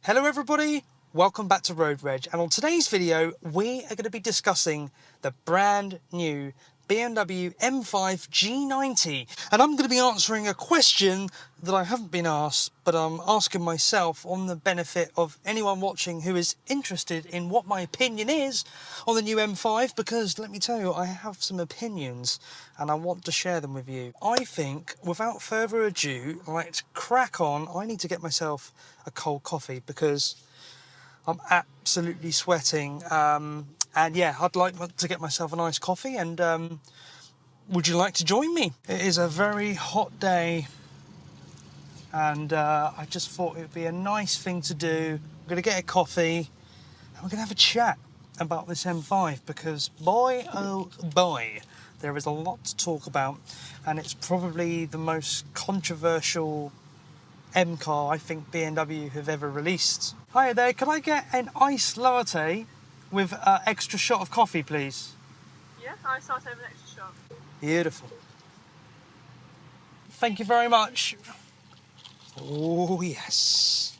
Hello everybody, welcome back to Road Reg, and on today's video we are going to be discussing the brand new BMW M5 G90, and I'm going to be answering a question that I haven't been asked, but I'm asking myself on the benefit of anyone watching who is interested in what my opinion is on the new M5, because let me tell you, I have some opinions and I want to share them with you. I think, without further ado, let's crack on. I need to get myself a cold coffee because I'm absolutely sweating, and yeah, I'd like to get myself a nice coffee, and would you like to join me? It is a very hot day, and I just thought it would be a nice thing to do. I'm going to get a coffee and we're going to have a chat about this M5, because boy oh boy, there is a lot to talk about, and it's probably the most controversial M car I think BMW have ever released. Hi there, can I get an iced latte with an extra shot of coffee, please? Yeah, iced latte with an extra shot. Beautiful. Thank you very much. Oh yes.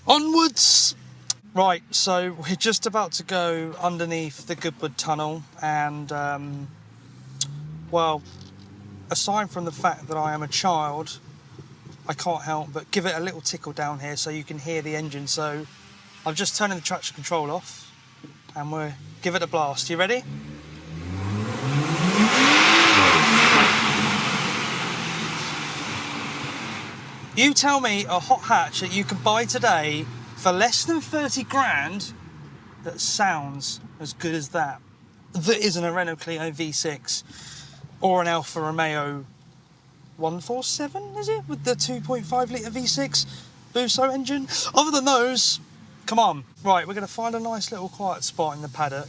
Onwards. Right, so we're just about to go underneath the Goodwood Tunnel, and well, aside from the fact that I am a child, I can't help but give it a little tickle down here so you can hear the engine. So I'm just turning the traction control off and we'll give it a blast. You ready? You tell me a hot hatch that you can buy today for less than 30 grand that sounds as good as that isn't a Renault Clio V6 or an Alfa Romeo 147, is it? With the 2.5 litre V6 Busso engine. Other than those, come on. Right, we're going to find a nice little quiet spot in the paddock,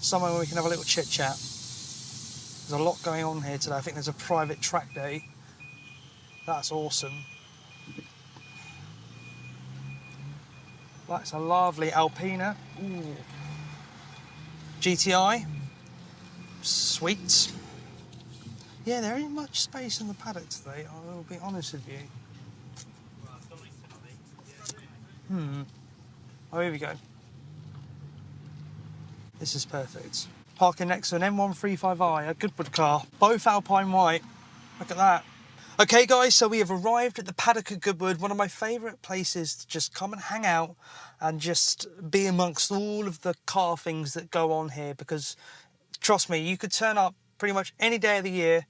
somewhere where we can have a little chit chat. There's a lot going on here today. I think there's a private track day. That's awesome. That's a lovely Alpina. Ooh. GTI. Sweet. Yeah, there ain't much space in the paddock today, I will be honest with you. Oh, here we go. This is perfect. Parking next to an M135i, a Goodwood car, both Alpine white. Look at that. Okay guys, so we have arrived at the paddock at Goodwood, one of my favourite places to just come and hang out and just be amongst all of the car things that go on here, because trust me, you could turn up pretty much any day of the year,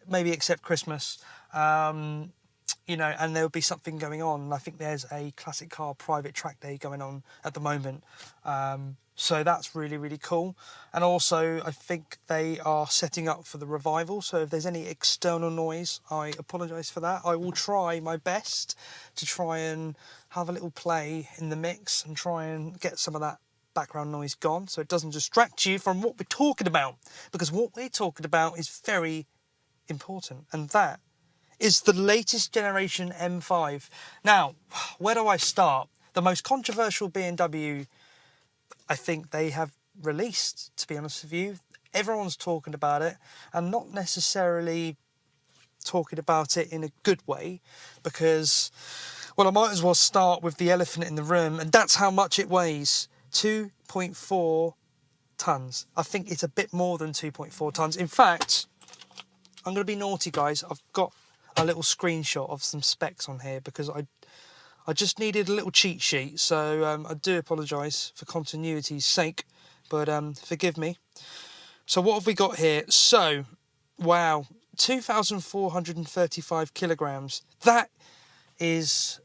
maybe except Christmas, you know, and there'll be something going on. And I think there's a classic car private track day going on at the moment. So that's really, really cool. And also, I think they are setting up for the revival. So if there's any external noise, I apologise for that. I will try my best to try and have a little play in the mix and try and get some of that background noise gone, so it doesn't distract you from what we're talking about, because what we're talking about is very important, and that is the latest generation M5. Now, where do I start? The most controversial BMW I think they have released, to be honest with you. Everyone's talking about it, and not necessarily talking about it in a good way, because, well, I might as well start with the elephant in the room, and that's how much it weighs. 2.4 tons. I think it's a bit more than 2.4 tons. In fact, I'm going to be naughty, guys. I've got a little screenshot of some specs on here because I just needed a little cheat sheet. So I do apologise for continuity's sake, but forgive me. So what have we got here? So, wow, 2,435 kilograms. That is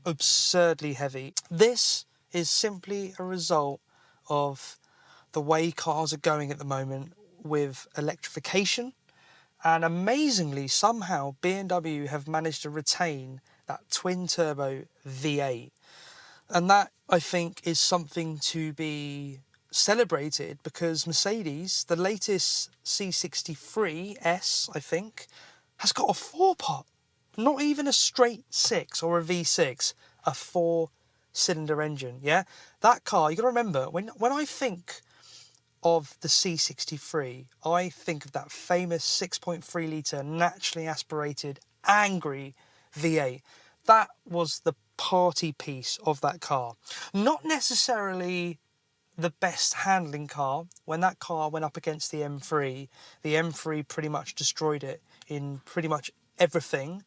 absurdly heavy. This is simply a result of the way cars are going at the moment with electrification, and amazingly somehow BMW have managed to retain that twin turbo V8, and that I think is something to be celebrated, because Mercedes, the latest C63S I think, has got a 4-pot, not even a straight 6 or a V6, a 4-cylinder engine. Yeah, that car, you got to remember, when I think of the C63, I think of that famous 6.3 litre naturally aspirated angry V8. that was the party piece of that car. Not necessarily the best handling car. When that car went up against the M3 pretty much destroyed it in pretty much everything.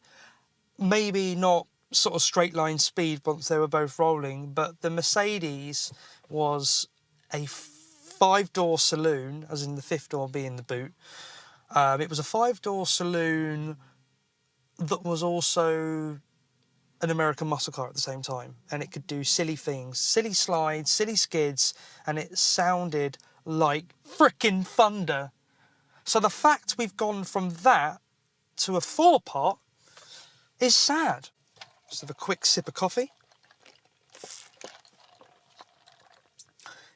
Maybe not sort of straight line speed once they were both rolling, but the Mercedes was a 5-door saloon, as in the 5th door being the boot. It was a 5-door saloon that was also an American muscle car at the same time, and it could do silly things, silly slides, silly skids, and it sounded like frickin' thunder. So the fact we've gone from that to a 4-pot is sad. Just have a quick sip of coffee.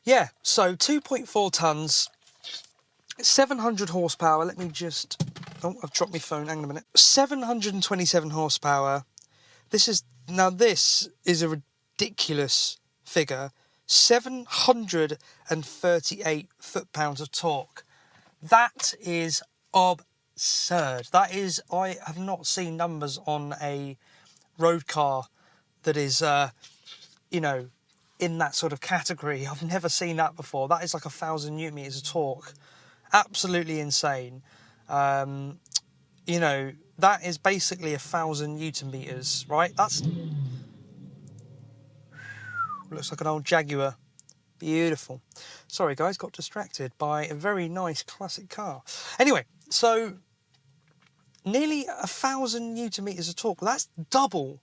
Yeah, so 2.4 tonnes, 700 horsepower. Let me just... Oh, I've dropped my phone. Hang on a minute. 727 horsepower. This is a ridiculous figure. 738 foot-pounds of torque. That is absurd. That is, I have not seen numbers on a road car that is, in that sort of category. I've never seen that before. That is like 1,000 newton meters of torque. Absolutely insane. That is basically 1,000 newton meters, right? That's looks like an old Jaguar. Beautiful. Sorry guys, got distracted by a very nice classic car. Anyway, so nearly 1,000 newton meters of torque. That's double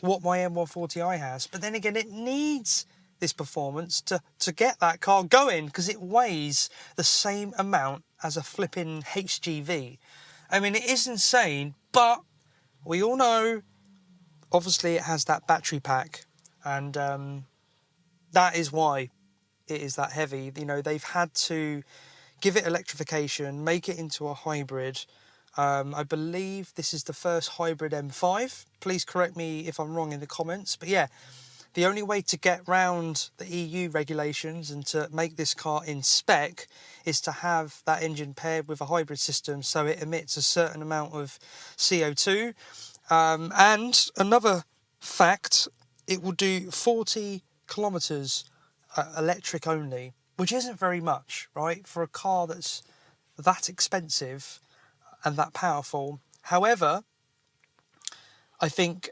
what my M140i has. But then again, it needs this performance to get that car going, because it weighs the same amount as a flipping HGV. I mean, it is insane, but we all know, obviously, it has that battery pack, and that is why it is that heavy. They've had to give it electrification, make it into a hybrid. I believe this is the first hybrid M5. Please correct me if I'm wrong in the comments. But yeah, the only way to get round the EU regulations and to make this car in spec is to have that engine paired with a hybrid system, so it emits a certain amount of CO2. And another fact, it will do 40 kilometres electric only, which isn't very much, right, for a car that's that expensive and that powerful. However, I think,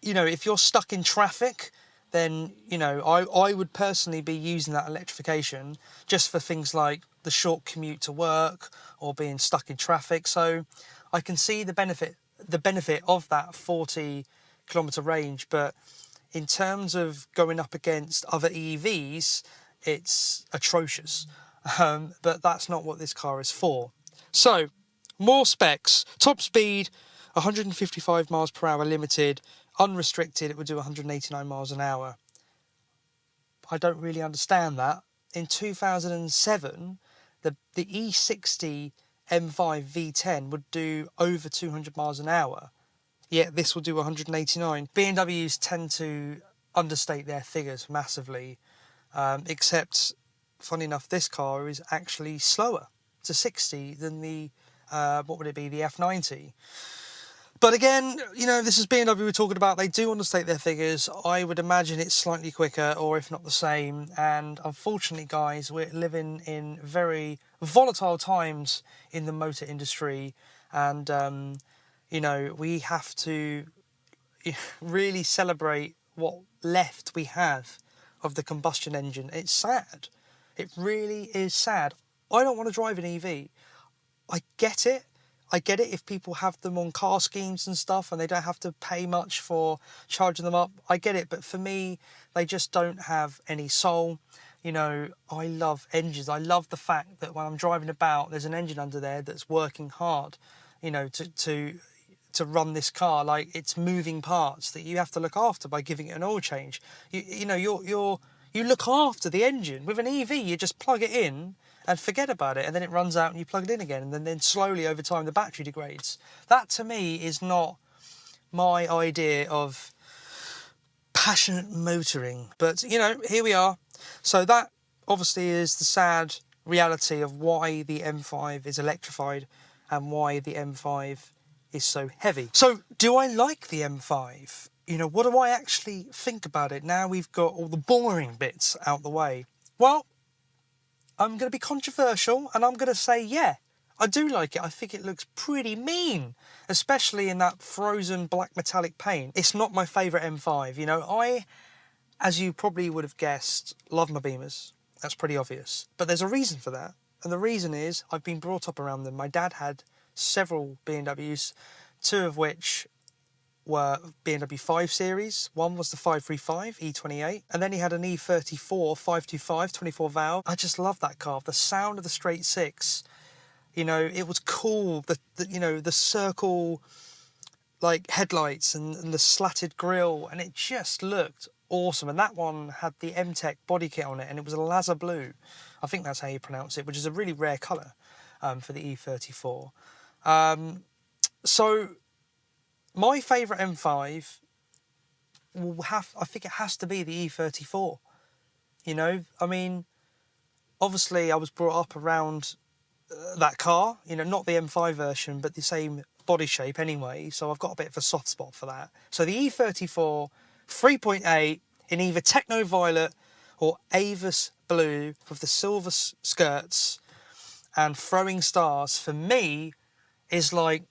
if you're stuck in traffic, then, I would personally be using that electrification just for things like the short commute to work or being stuck in traffic. So I can see the benefit of that 40 kilometre range, but in terms of going up against other EVs, it's atrocious. But that's not what this car is for. So, more specs. Top speed, 155 miles per hour limited. Unrestricted, it would do 189 miles an hour. I don't really understand that. In 2007, the E60 M5 V10 would do over 200 miles an hour. Yet this will do 189. BMWs tend to understate their figures massively, except, funny enough, this car is actually slower to 60 than the, the F90. But again, this is BMW we're talking about. They do understate their figures. I would imagine it's slightly quicker, or if not the same. And unfortunately, guys, we're living in very volatile times in the motor industry. And, we have to really celebrate what left we have of the combustion engine. It's sad. It really is sad. I don't want to drive an EV. I get it if people have them on car schemes and stuff and they don't have to pay much for charging them up. I get it, but for me, they just don't have any soul. I love engines. I love the fact that when I'm driving about, there's an engine under there that's working hard, to run this car. Like, it's moving parts that you have to look after by giving it an oil change. You look after the engine. With an EV, you just plug it in and forget about it, and then it runs out and you plug it in again, and then slowly over time the battery degrades. That to me is not my idea of passionate motoring. But here we are. So that obviously is the sad reality of why the M5 is electrified and why the M5 is so heavy. So do I like the M5? You know, what do I actually think about it now we've got all the boring bits out the way? Well, I'm going to be controversial and I'm going to say, yeah, I do like it. I think it looks pretty mean, especially in that frozen black metallic paint. It's not my favourite M5. You know, I, as you probably would have guessed, love my Beamers. That's pretty obvious. But there's a reason for that. And the reason is I've been brought up around them. My dad had several BMWs, two of which were BMW 5 Series. One was the 535 E28, and then he had an E34 525 24 valve. I just love that car. The sound of the straight six, you know, it was cool. The you know, the circle like headlights and the slatted grille, and it just looked awesome. And that one had the M-Tech body kit on it, and it was a Laser blue. I think that's how you pronounce it, which is a really rare colour for the E34. So my favourite M5 I think it has to be the E34. You know, I mean, obviously I was brought up around that car, you know, not the M5 version, but the same body shape anyway, so I've got a bit of a soft spot for that. So the E34 3.8 in either Techno Violet or Avis Blue with the silver skirts and throwing stars, for me, is like,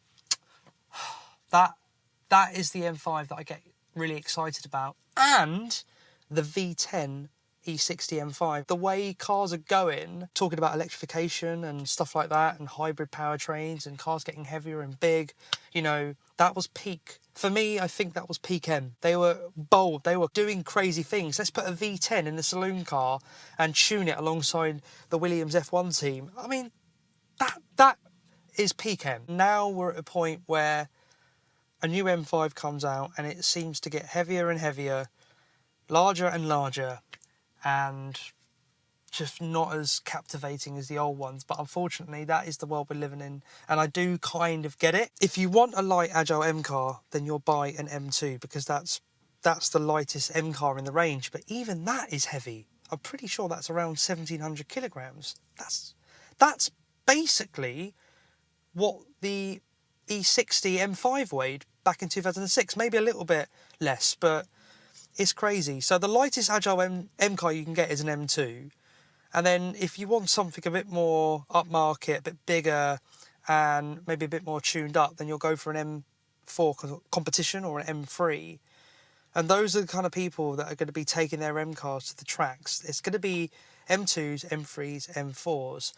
that is the M5 that I get really excited about. And the V10 E60 M5. The way cars are going, talking about electrification and stuff like that, and hybrid powertrains and cars getting heavier and big, you know, that was peak. For me, I think that was peak M. They were bold, they were doing crazy things. Let's put a V10 in a saloon car and tune it alongside the Williams F1 team. I mean, that is peak M. Now we're at a point where a new M5 comes out and it seems to get heavier and heavier, larger and larger, and just not as captivating as the old ones. But unfortunately, that is the world we're living in, and I do kind of get it. If you want a light, agile M car, then you'll buy an M2, because that's the lightest M car in the range. But even that is heavy. I'm pretty sure that's around 1,700 kilograms. That's basically what the E60 M5 weighed back in 2006, maybe a little bit less, but it's crazy. So the lightest agile M car you can get is an M2, and then if you want something a bit more upmarket, a bit bigger, and maybe a bit more tuned up, then you'll go for an M4 competition or an M3. And those are the kind of people that are going to be taking their M cars to the tracks. It's going to be M2s, M3s, M4s.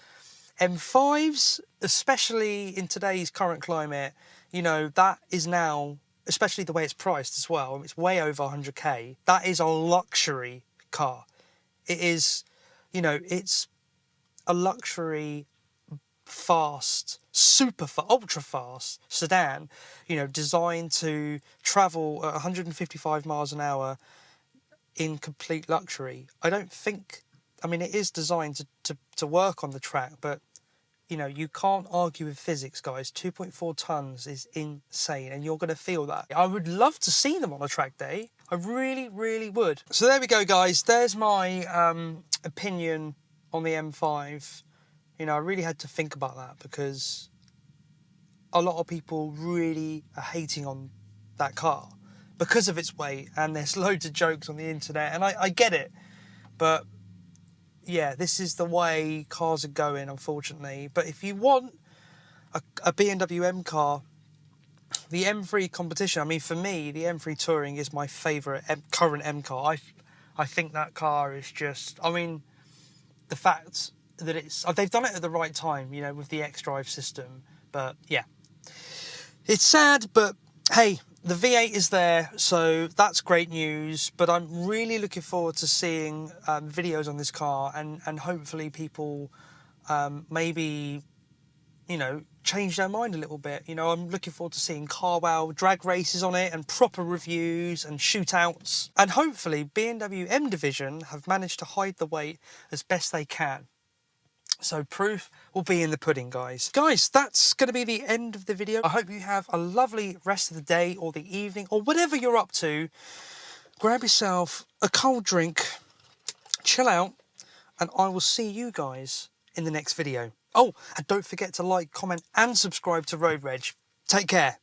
M5s, especially in today's current climate, you know, that is now, especially the way it's priced as well, it's way over 100k. That is a luxury car. It is, you know, it's a luxury, fast, ultra fast sedan, you know, designed to travel at 155 miles an hour in complete luxury. I mean, it is designed to work on the track, but, you know, you can't argue with physics, guys. 2.4 tons is insane, and you're going to feel that. I would love to see them on a track day. I really, really would. So there we go, guys. There's my opinion on the M5. You know, I really had to think about that, because a lot of people really are hating on that car because of its weight, and there's loads of jokes on the internet, and I get it, but yeah, this is the way cars are going, unfortunately. But if you want a BMW M car, the M3 competition, I mean, for me, the M3 Touring is my favourite current M car. I think that car is just, I mean, the fact that they've done it at the right time, you know, with the X-Drive system. But yeah, it's sad, but hey, the V8 is there, so that's great news. But I'm really looking forward to seeing videos on this car, and hopefully people maybe, you know, change their mind a little bit. You know, I'm looking forward to seeing Carwow drag races on it, and proper reviews and shootouts. And hopefully BMW M Division have managed to hide the weight as best they can. So proof will be in the pudding, guys. Guys, that's going to be the end of the video. I hope you have a lovely rest of the day or the evening or whatever you're up to. Grab yourself a cold drink, chill out, and I will see you guys in the next video. Oh, and don't forget to like, comment and subscribe to Road Reg. Take care.